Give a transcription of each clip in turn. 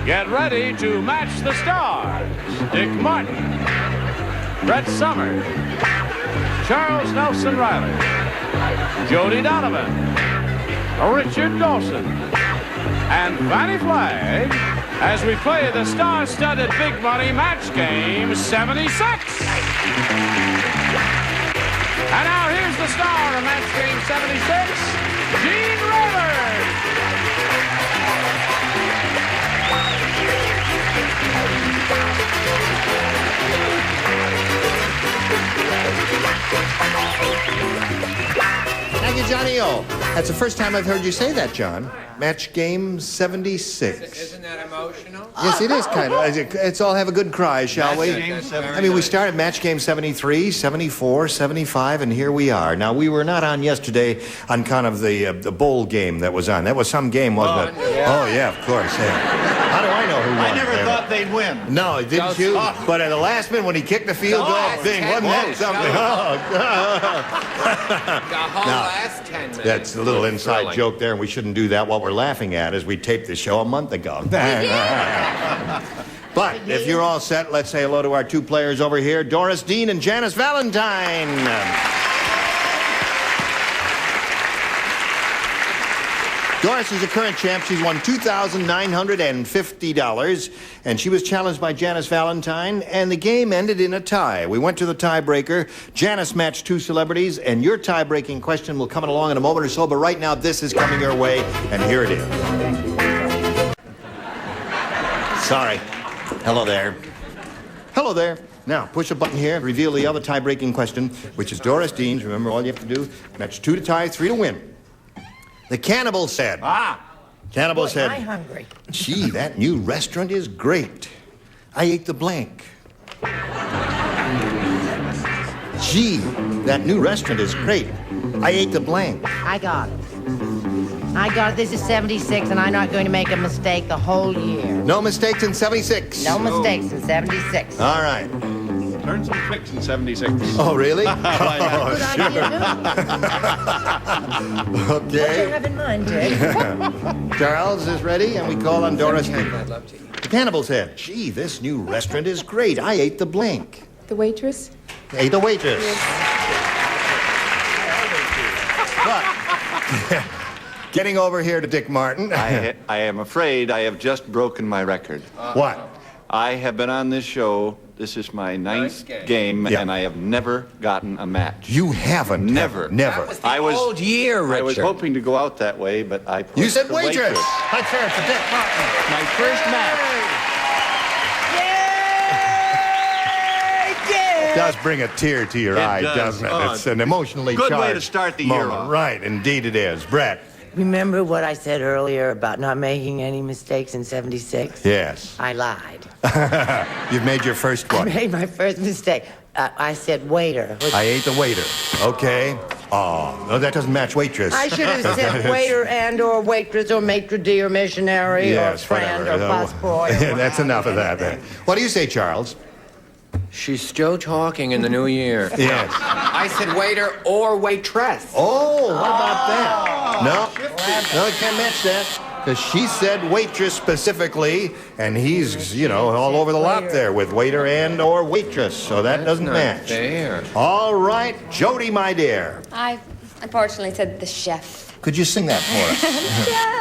Get ready to match the stars. Dick Martin, Brett Summers, Charles Nelson Reilly, Jody Donovan, Richard Dawson, and Fannie Flagg as we play the star-studded Big Money Match Game 76. And now here's the star of Match Game 76, Gene Reilly. Thank you, Johnny O. That's the first time I've heard you say that, John. Match game 76. Isn't that emotional? Yes, it is kind of. Let's all have a good cry, shall we? I mean, we started match game 73, 74, 75, and here we are. Now, we were not on yesterday on kind of the bowl game that was on. That was some game, wasn't it? Yeah. Oh, yeah, of course, yeah. How do I know who won? I never thought they'd win. No, didn't you? But at the last minute, when he kicked the field goal thing, wasn't that something? The whole last 10 minutes. That's a little inside joke there, and we shouldn't do that. What we're laughing at is we taped the show a month ago. But if you're all set, let's say hello to our two players over here, Doris Dean and Janice Valentine. Doris is a current champ. She's won $2,950, and she was challenged by Janice Valentine, and the game ended in a tie. We went to the tiebreaker. Janice matched two celebrities, and your tie-breaking question will come along in a moment or so, but right now this is coming your way, and here it is. Sorry. Hello there. Hello there. Now, push a button here, reveal the other tie-breaking question, which is Doris Dean's. Remember, all you have to do, match 2 to tie, 3 to win. The cannibal said. Cannibal said. I'm hungry. Gee, that new restaurant is great. I ate the blank. Gee, that new restaurant is great. I ate the blank. I got it. This is 76, and I'm not going to make a mistake the whole year. No mistakes in 76. No mistakes in 76. All right. Turned some tricks in 76. Oh, really? Good idea, Okay. What do you have in mind, Dick? Charles is ready, and we call on Doris. I'd love to eat. The cannibal said, gee, this new restaurant is great. I ate the blank. The waitress? Ate the waitress. But, getting over here to Dick Martin. I am afraid I have just broken my record. What? I have been on this show. This is my ninth game, Yeah. and I have never gotten a match. You haven't. Never. Never. The old year, Richard. I was hoping to go out that way, but I pushed You said the waitress. Let's hear it for Dick Martin. My first match. It does bring a tear to your eye, does. doesn't it? Oh, It's an emotionally good way charged to start the year moment. off. Right, indeed it is. Brett. Remember what I said earlier about not making any mistakes in 76? Yes. I lied. You've made your first I one. made my first mistake. I said waiter. I ate the waiter. Okay. Oh, no, that doesn't match waitress. I should have said waiter and or waitress or maitre d' or missionary Yes, or friend whatever. or busboy. or That's enough of that then. What do you say, Charles? She's still talking in the new year. Yes. I said waiter or waitress. Oh, what about that? No, you can't match that. Because she said waitress specifically, and he's, all over the lot there with waiter and or waitress, so that doesn't match. Fair. All right, Jody, my dear. I unfortunately said the chef. Could you sing that for us?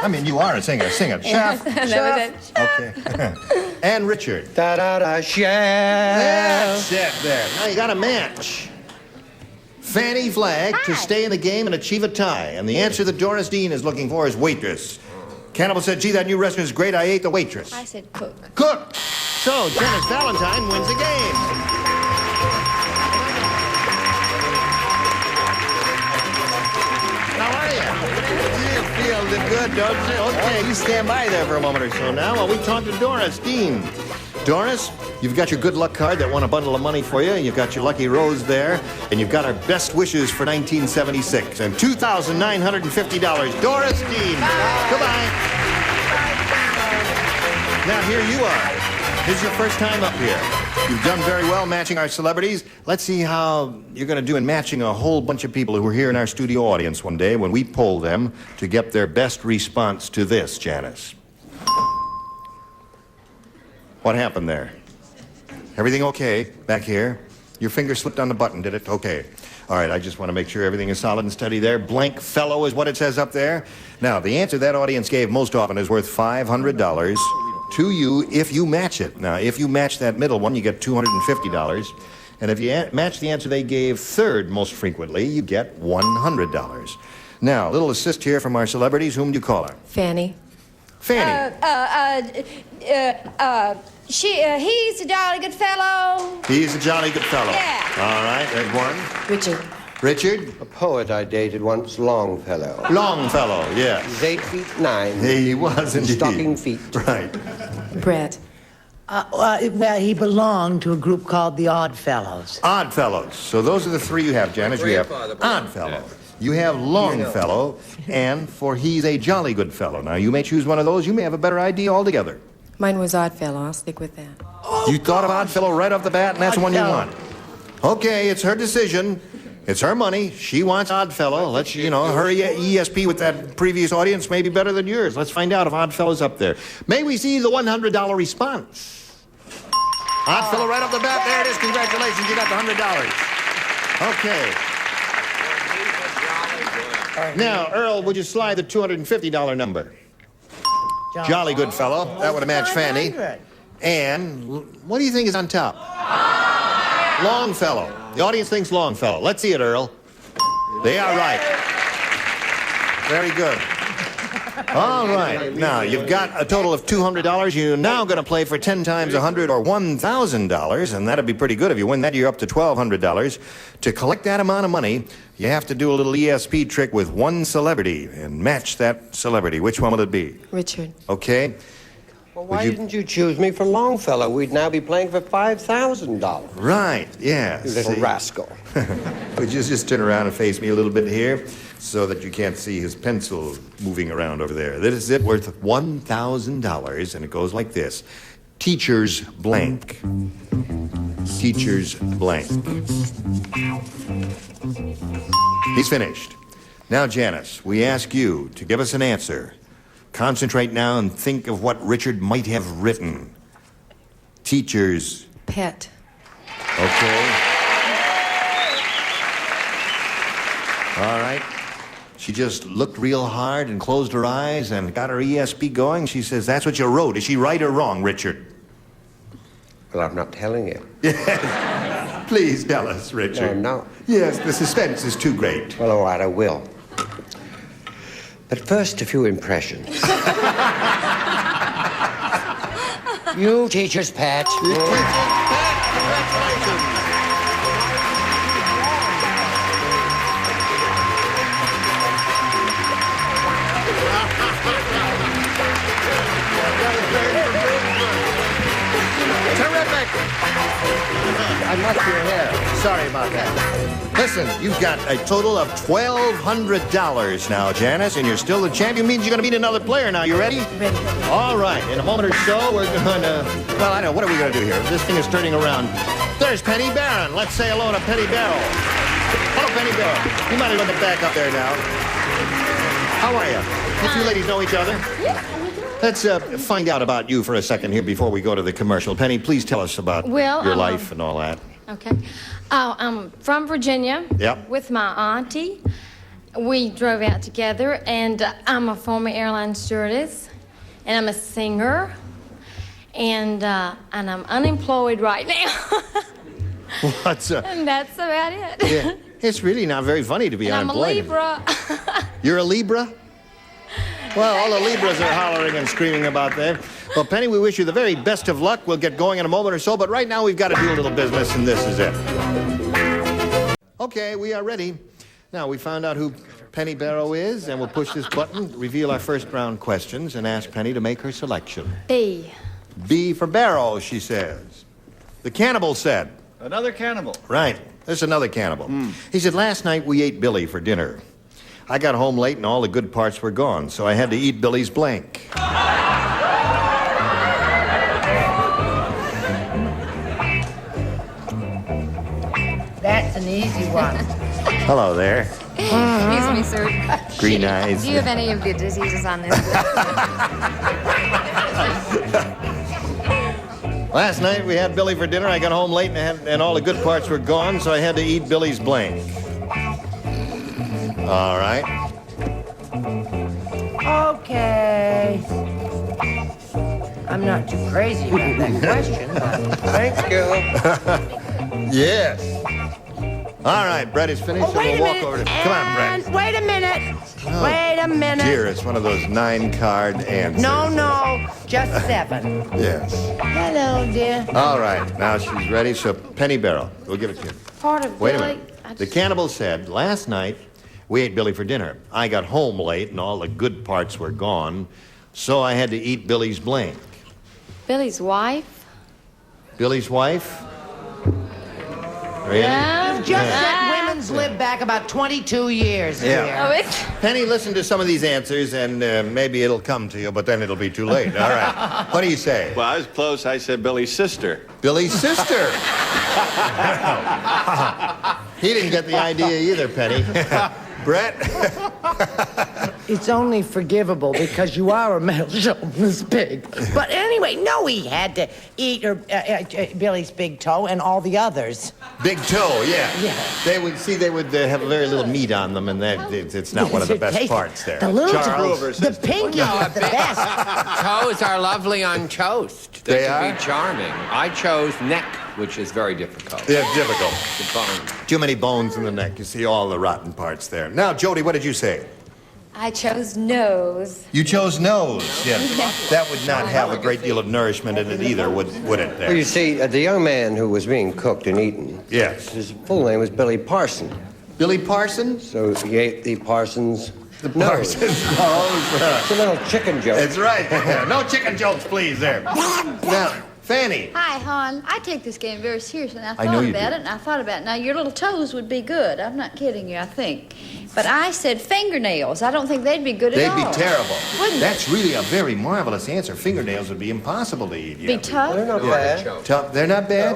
I mean, you are a singer. Sing it. Chef. That was it. Okay. And Richard. Da-da-da, chef. That's it there. Now you got a match. Fannie Flagg to stay in the game and achieve a tie. And the answer that Doris Dean is looking for is waitress. Cannibal said, gee, that new restaurant is great. I ate the waitress. I said cook. Cook. So Janice Valentine wins the game. How are you? You feel good, don't you? Okay, you stand by there for a moment or so now while we talk to Doris Dean. Doris, you've got your good luck card that won a bundle of money for you. You've got your lucky rose there, and you've got our best wishes for 1976 and $2,950. Doris Dean. Goodbye. Now here you are. This is your first time up here. You've done very well matching our celebrities. Let's see how you're going to do in matching a whole bunch of people who were here in our studio audience one day when we polled them to get their best response to this, Janice. What happened there? Everything okay back here? Your finger slipped on the button, did it? Okay. All right, I just want to make sure everything is solid and steady there. Blank fellow is what it says up there. Now, the answer that audience gave most often is worth $500 to you if you match it. Now, if you match that middle one, you get $250. And if you match the answer they gave third most frequently, you get $100. Now, a little assist here from our celebrities. Whom do you call her? Fannie. Fannie. He's a jolly good fellow. He's a jolly good fellow. Yeah. All right, there's one. Richard. Richard? A poet I dated once, Longfellow. Longfellow, yes. He's 8'9". He was indeed. Stocking feet. Right. Brett. Well, he belonged to a group called the Oddfellows. Oddfellows. So those are the three you have, Janice. You have Oddfellow. You have Longfellow, and for he's a jolly good fellow. Now, you may choose one of those. You may have a better idea altogether. Mine was Oddfellow. I'll stick with that. You thought of Oddfellow right off the bat, and that's the one you want. Okay, it's her decision. It's her money. She wants Oddfellow. Let's, her ESP with that previous audience may be better than yours. Let's find out if Oddfellow's up there. May we see the $100 response? Oddfellow right off the bat. There it is. Congratulations. You got the $100. Okay. Now, Earl, would you slide the $250 number? Jolly good fellow. That would have matched Fannie. And what do you think is on top? Longfellow. The audience thinks Longfellow. Let's see it, Earl. They are right. Very good. All right. Now, you've got a total of $200. You're now going to play for 10 times 100 or $1,000, and that'd be pretty good. If you win that, you're up to $1,200. To collect that amount of money, you have to do a little ESP trick with one celebrity and match that celebrity. Which one will it be? Richard. Okay. Well, why didn't you choose me for Longfellow? We'd now be playing for $5,000. Right, yeah. You little rascal. Would you just turn around and face me a little bit here so that you can't see his pencil moving around over there? This is it, worth $1,000, and it goes like this. Teacher's blank. Teacher's blank. He's finished. Now, Janice, we ask you to give us an answer. Concentrate now and think of what Richard might have written. Teacher's Pet. Okay. All right. She just looked real hard and closed her eyes and got her ESP going. She says, that's what you wrote. Is she right or wrong, Richard? Well, I'm not telling you. Yes. Please tell us, Richard. No. Yes, the suspense is too great. Well, all right, I will. But first, a few impressions. You, teacher's pet. Terrific. I mucked your hair. Sorry about that. Listen, you've got a total of $1,200 now, Janice, and you're still the champion. Means you're going to beat another player now. You ready? Ready. All right. In a moment or so, we're going to... Well, I know. What are we going to do here? This thing is turning around. There's Penny Barron. Let's say hello to Penny Barrow. Hello, Penny Barrow. You might as well get back up there now. How are you? You two ladies know each other? Yeah. Let's find out about you for a second here before we go to the commercial. Penny, please tell us about your life and all that. Okay. I'm from Virginia. Yep. With my auntie. We drove out together, and I'm a former airline stewardess, and I'm a singer, and I'm unemployed right now. What's And that's about it. Yeah, it's really not very funny to be And I'm a unemployed. Libra. You're a Libra? Well, all the Libras are hollering and screaming about that. Well, Penny, we wish you the very best of luck. We'll get going in a moment or so, but right now we've got to do a little business, and this is it. Okay, we are ready. Now, we found out who Penny Barrow is, and we'll push this button, reveal our first round questions, and ask Penny to make her selection. B. B for Barrow, she says. The cannibal said. Another cannibal. Right. There's another cannibal. He said, last night we ate Billy for dinner. I got home late and all the good parts were gone, so I had to eat Billy's blank. That's an easy one. Hello there. Excuse me, sir. Green eyes. Do you have any of the diseases on this list? Last night we had Billy for dinner. I got home late and all the good parts were gone, so I had to eat Billy's blank. All right. Okay. I'm not too crazy about that question, but... Thank you. Yes. All right, Brett is finished, so wait we'll a walk minute. over to... Come on, Brett. And wait a minute. Wait a minute. Dear, it's one of those 9-card answers. No, just 7. Yes. Hello, dear. All right, now she's ready, so penny barrel. We'll give it to you. Part of Wait a Billy. minute. The cannibal said, last night we ate Billy for dinner. I got home late and all the good parts were gone, so I had to eat Billy's blank. Billy's wife? Billy's wife? Really? Yeah. Just said women's live back about 22 years Yeah. here. Oh, it's... Penny, listen to some of these answers, and maybe it'll come to you, but then it'll be too late. All right. What do you say? Well, I was close. I said Billy's sister. Billy's sister. He didn't get the idea either, Penny. Brett? It's only forgivable because you are a male chauvinist pig. But anyway, no, he had to eat Billy's big toe and all the others. Big toe, yeah. Yeah. They would have very little meat on them, and it's not one of the best parts there. The little Charles? the pinky is the best. Toes are lovely on toast. They can are? be charming. I chose neck, which is very difficult. Yeah, difficult. The bone. Too many bones in the neck. You see all the rotten parts there. Now, Jody, what did you say? I chose nose. You chose nose. Yes. That would not have a great deal of nourishment in it either, would it? There. Well, you see, the young man who was being cooked and eaten, Yes. his full name was Billy Parson. Billy Parsons? So he ate the Parson's nose. Parsons nose. It's a little chicken joke. That's right. No chicken jokes, please, there. Now, Fannie. Hi, hon. I take this game very seriously, and I know thought you about do. it, and I thought about it. Now, your little toes would be good. I'm not kidding you, I think. But I said fingernails. I don't think they'd be good at all. They'd be terrible. Wouldn't That's really a very marvelous answer. Fingernails would be impossible to eat. Be tough? They're not bad. Tough. They're not bad?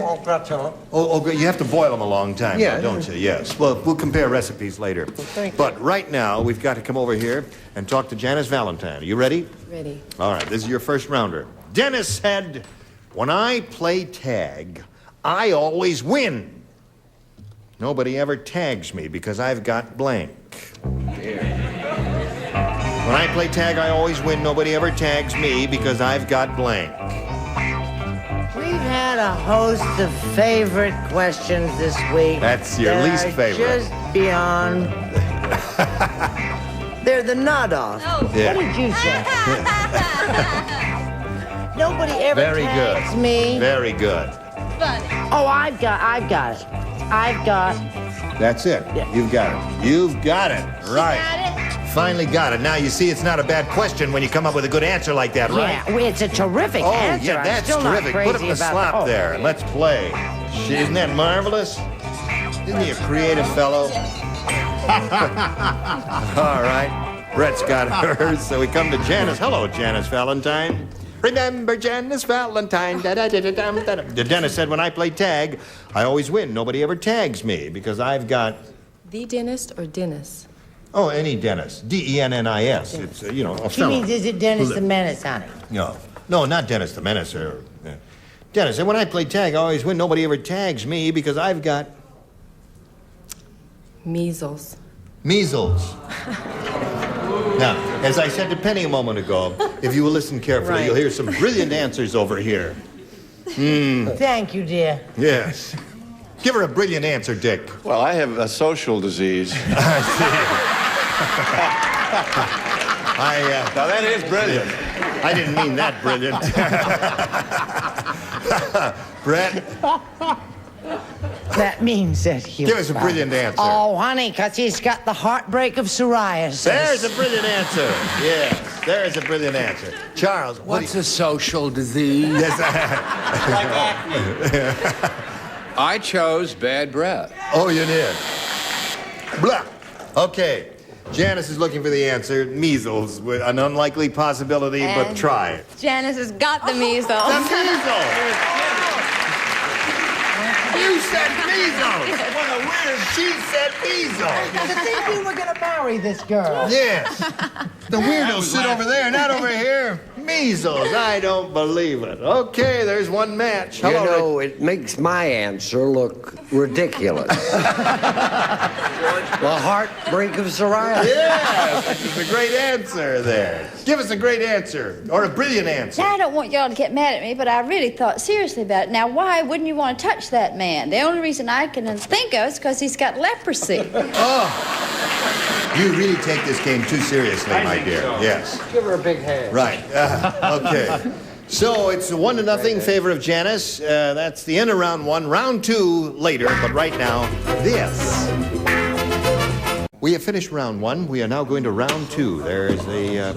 Oh, good. You have to boil them a long time, Yeah. though, don't you? Yes. Well, we'll compare recipes later. thank you. But right now, we've got to come over here and talk to Janice Valentine. Are you ready? Ready. All right. This is your first rounder. Dennis said, when I play tag, I always win. Nobody ever tags me because I've got blank. When I play tag, I always win. Nobody ever tags me because I've got blank. We've had a host of favorite questions this week. That's your that least are favorite. Just beyond. They're the nod off. Yeah. What did you say? Nobody ever Very tags good. me. Very good. Funny. Oh, I've got it. I've got. That's it. Yeah. You've got it. You've got it. Right. Got it? Finally got it. Now you see it's not a bad question when you come up with a good answer like that, right? Yeah, well, it's a terrific Oh, answer. yeah, I'm that's still terrific. Not Put up crazy the about slop oh. there and let's play. Isn't that marvelous? Isn't he a creative fellow? All right. Brett's got hers, so we come to Janice. Hello, Janice Valentine. Remember Janice Valentine. Da-da-da-da-dum-da-dum. Dennis said, when I play tag, I always win. Nobody ever tags me because I've got... The dentist or Dennis? Oh, any Dennis. D-E-N-N-I-S. It's, a She fellow. means, is it Dennis the Menace, honey? No, not Dennis the Menace. Dennis, and when I play tag, I always win. Nobody ever tags me because I've got Measles. measles. Now, as I said to Penny a moment ago, if you will listen carefully, Right. you'll hear some brilliant answers over here. Thank you, dear. Yes. Give her a brilliant answer, Dick. Well, I have a social disease. Now, that is brilliant. I didn't mean that brilliant. Brett, That means that he. give us a brilliant answer. Oh, honey, because he's got the heartbreak of psoriasis. There's a brilliant answer. Yes, there is a brilliant answer. Charles, What's a social disease? I chose bad breath. Oh, you did. Blah. Okay. Janice is looking for the answer. Measles, with an unlikely possibility, but And- try it. Janice has got the measles. The measles. You said measles. What a weird. She said measles. To think you were going to marry this girl. Yes. The weirdos sit over there, not over here. Measles. I don't believe it. Okay, there's one match. You Hello, know, it makes my answer look ridiculous. The heartbreak of Soraya. Yes, this is a great answer there. Give us a great answer, or a brilliant answer. Now, I don't want y'all to get mad at me, but I really thought seriously about it. Now, why wouldn't you want to touch that man? The only reason I can think of is because he's got leprosy. Oh, you really take this game too seriously, my dear. So. Yes. Give her a big hand. Right. Okay. So it's 1-0 favor of Janice. That's the end of round one. Round two later, but right now, this. We have finished round one. We are now going to round two. There's a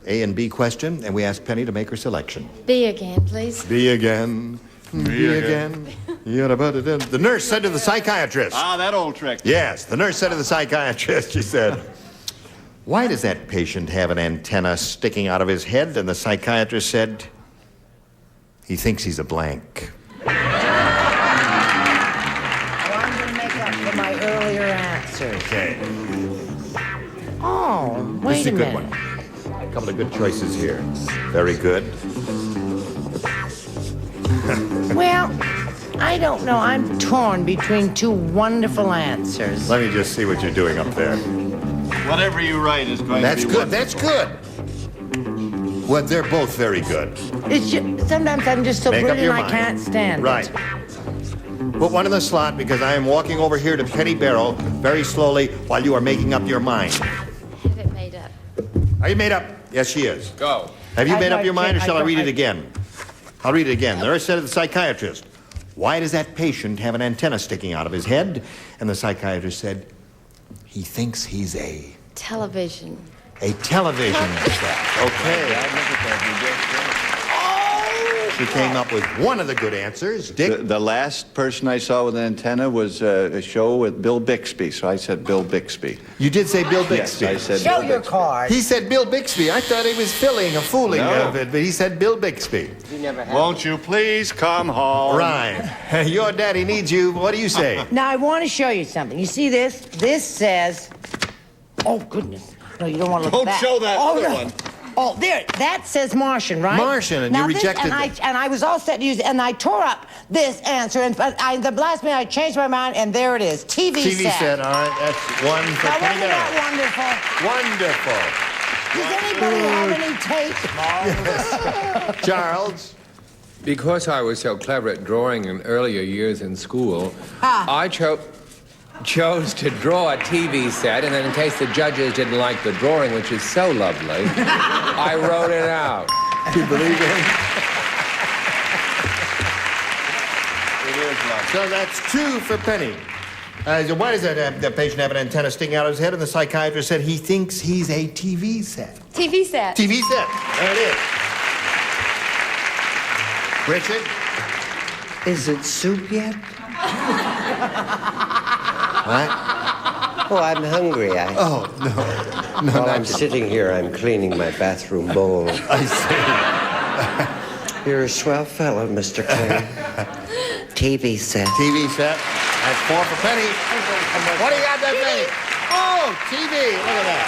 A and B question, and we ask Penny to make her selection. B again, please. B again. B again. The nurse said to the psychiatrist. Ah, that old trick. Yes, the nurse said to the psychiatrist, she said, "Why does that patient have an antenna sticking out of his head?" And the psychiatrist said, "He thinks he's a blank." Well, I'm going to make up for my earlier answers. Okay. Oh, This wait is a a good minute. one. A couple of good choices here. Very good. Well, I don't know. I'm torn between two wonderful answers. Let me just see what you're doing up there. Whatever you write is going That's to be good. That's good. Well, they're both very good. It's just, sometimes I'm just so Make up your brilliant I mind. can't stand Right. it. Put one in the slot because I am walking over here to Penny Barrow very slowly while you are making up your mind. Have it made up. Are you made up? Yes, she is. Go. Have you I made up don't your mind, or think- shall I I read don't- it again? I'll read it again. The nurse said to the psychiatrist, "Why does that patient have an antenna sticking out of his head?" And the psychiatrist said, "He thinks he's a Television. television set." Okay. She came up with one of the good answers. Dick? The last person I saw with an antenna was a show with Bill Bixby, so I said Bill Bixby. You did say Bill Bixby. Yes, I said Show Bill your Bixby. card. He said Bill Bixby. I thought he was fooling No. of it, but he said Bill Bixby. You never had Won't you please come home? Right. Your daddy needs you. What do you say? Now, I want to show you something. You see this? This says... Oh, goodness. No, you don't want to look Don't at that. show that Oh, other no. one. Oh, there. That says Martian, right? Martian, and now you this, rejected and it. and I was all set to use it, and I tore up this answer, and but the last minute I changed my mind, and there it is. TV set. All right, that's one for Now, Penny wasn't that Barrow. wonderful? Does anybody have any tape? Charles? Because I was so clever at drawing in earlier years in school, I chose to draw a TV set, and then in case the judges didn't like the drawing, which is so lovely, I wrote it out. Do you believe him? It is lovely. So that's two for Penny. So why does that patient have an antenna sticking out of his head? And the psychiatrist said he thinks he's a TV set. TV set. TV set. There it is. Richard? Is it soup yet? What? Oh, I'm hungry. Oh, no. No, While not I'm sitting here, I'm cleaning my bathroom bowl. I see. You're a swell fellow, Mr. Clay. TV set. TV set. That's four for Penny. What do you got there, Penny? Oh, TV. Look at that.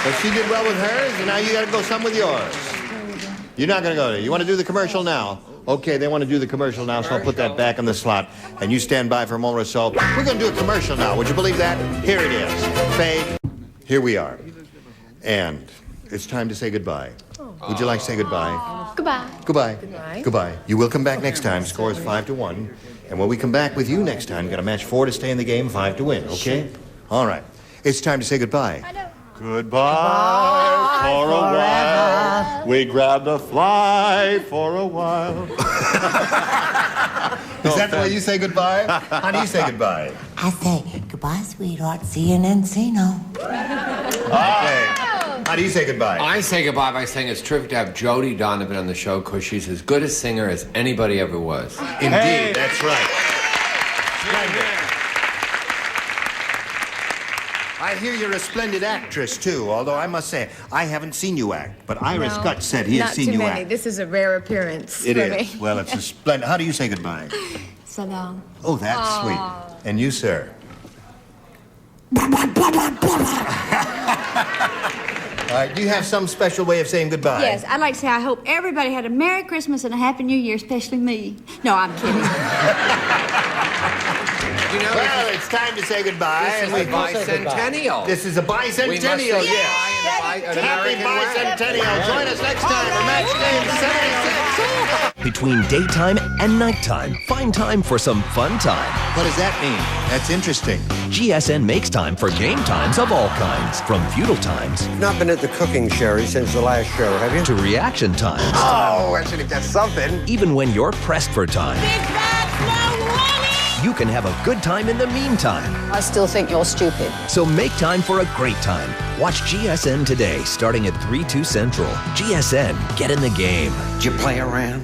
So she did well with hers, and now you got to go some with yours. You're not going to go there. You want to do the commercial now? Okay, they want to do the commercial now, so I'll put that back in the slot. And you stand by for a moment or so. We're going to do a commercial now. Would you believe that? Here it is. Fade. Here we are. And it's time to say goodbye. Would you like to say goodbye? Goodbye. Goodbye. Goodbye. You will come back next time. Score is 5-1. And when we come back with you next time, got to match 4 to stay in the game, 5 to win, okay? All right. It's time to say goodbye. Goodbye for a while. We grabbed a fly for a while. Is that the way you say goodbye? How do you say goodbye? I say, goodbye, sweetheart. See you in Encino. Okay. How do you say goodbye? I say goodbye by saying it's terrific to have Jody Donovan on the show because she's as good a singer as anybody ever was. Indeed, Hey. that's right. Splendid. I hear you're a splendid actress, too, although I must say, I haven't seen you act. But Iris Guts said he has seen you act. This is a rare appearance It for is. me. Well, it's a splendid... How do you say goodbye? So long. Oh, that's sweet. And you, sir? All right, do you have some special way of saying goodbye? Yes, I'd like to say I hope everybody had a Merry Christmas and a Happy New Year, especially me. No, I'm kidding. You know, Well, it's time to say goodbye. this is a bicentennial. This is a bicentennial, We must say yes. goodbye and an Happy American way. bicentennial. Join us next time for Match Game 76. Between daytime and nighttime, find time for some fun time. What does that mean? That's interesting. GSN makes time for game times of all kinds, from feudal times Not been at the cooking sherry since the last show, have you? to reaction times. Oh, I should have got something. Even when you're pressed for time, you can have a good time in the meantime. I still think you're stupid. So make time for a great time. Watch GSN today, starting at 3/2 Central. GSN, get in the game. Did you play around?